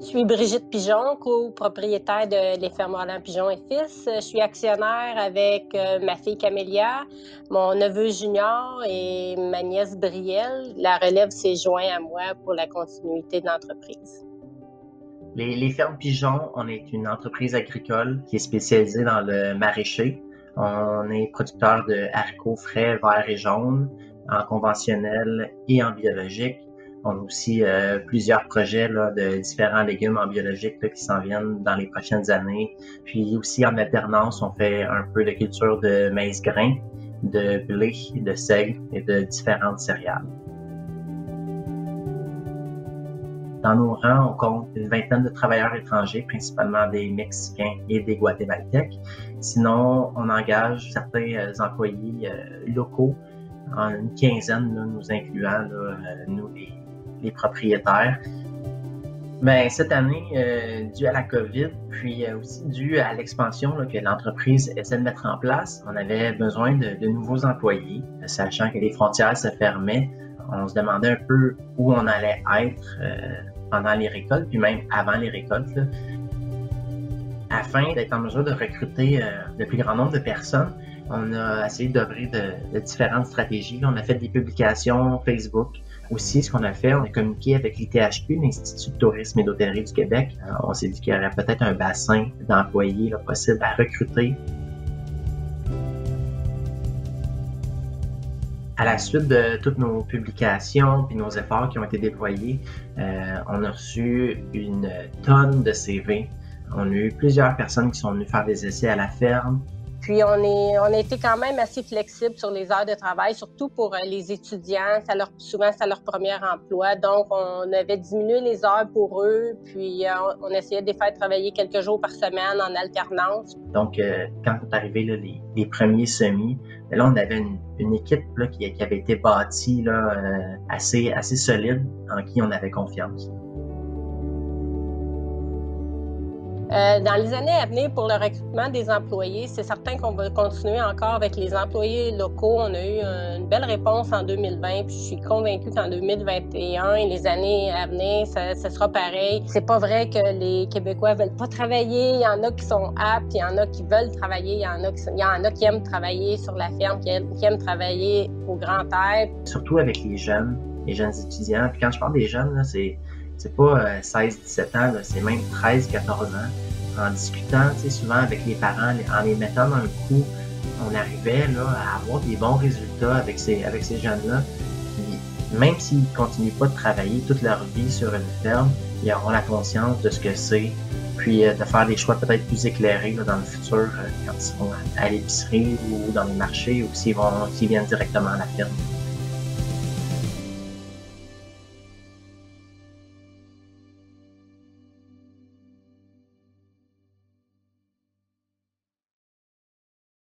Je suis Brigitte Pigeon, copropriétaire de Les Fermes Roland Pigeon et Fils. Je suis actionnaire avec ma fille Camélia, mon neveu Junior et ma nièce Brielle. La relève s'est jointe à moi pour la continuité de l'entreprise. Les Fermes Pigeon, on est une entreprise agricole qui est spécialisée dans le maraîcher. On est producteur de haricots frais, verts et jaunes, en conventionnel et en biologique. On a aussi plusieurs projets là, de différents légumes en biologique là, qui s'en viennent dans les prochaines années. Puis aussi en alternance, on fait un peu de culture de maïs grain, de blé, de seigle et de différentes céréales. Dans nos rangs, on compte une vingtaine de travailleurs étrangers, principalement des Mexicains et des Guatémaltèques. Sinon, on engage certains employés locaux, en une quinzaine, là, nous incluant nous les propriétaires. Mais cette année, dû à la COVID, puis aussi dû à l'expansion là, que l'entreprise essaie de mettre en place, on avait besoin de nouveaux employés, sachant que les frontières se fermaient. On se demandait un peu où on allait être pendant les récoltes, puis même avant les récoltes, là, afin d'être en mesure de recruter le plus grand nombre de personnes. On a essayé d'œuvrer de différentes stratégies. On a fait des publications Facebook. Aussi, ce qu'on a fait, on a communiqué avec l'ITHQ, l'Institut de tourisme et d'hôtellerie du Québec. On s'est dit qu'il y aurait peut-être un bassin d'employés là, possible à recruter. À la suite de toutes nos publications et nos efforts qui ont été déployés, on a reçu une tonne de CV. On a eu plusieurs personnes qui sont venues faire des essais à la ferme. Puis on a été quand même assez flexible sur les heures de travail, surtout pour les étudiants. Souvent, c'est leur premier emploi. Donc, on avait diminué les heures pour eux. Puis, on essayait de les faire travailler quelques jours par semaine en alternance. Donc, quand est arrivé là, les premiers semis, là, on avait une équipe là, qui avait été bâtie là, assez solide, en qui on avait confiance. Dans les années à venir, pour le recrutement des employés, c'est certain qu'on va continuer encore avec les employés locaux. On a eu une belle réponse en 2020, puis je suis convaincue qu'en 2021 et les années à venir, ça sera pareil. C'est pas vrai que les Québécois veulent pas travailler. Il y en a qui sont aptes, il y en a qui veulent travailler, il y en a qui aiment travailler sur la ferme, qui aiment travailler au grand air. Surtout avec les jeunes étudiants. Puis quand je parle des jeunes, là, c'est pas 16-17 ans, là, c'est même 13-14 ans. En discutant, souvent avec les parents, en les mettant dans le coup, on arrivait là, à avoir des bons résultats avec ces jeunes-là. Puis, même s'ils ne continuent pas de travailler toute leur vie sur une ferme, ils auront la conscience de ce que c'est, puis de faire des choix peut-être plus éclairés là, dans le futur, quand ils seront à l'épicerie ou dans les marchés, ou s'ils viennent directement à la ferme.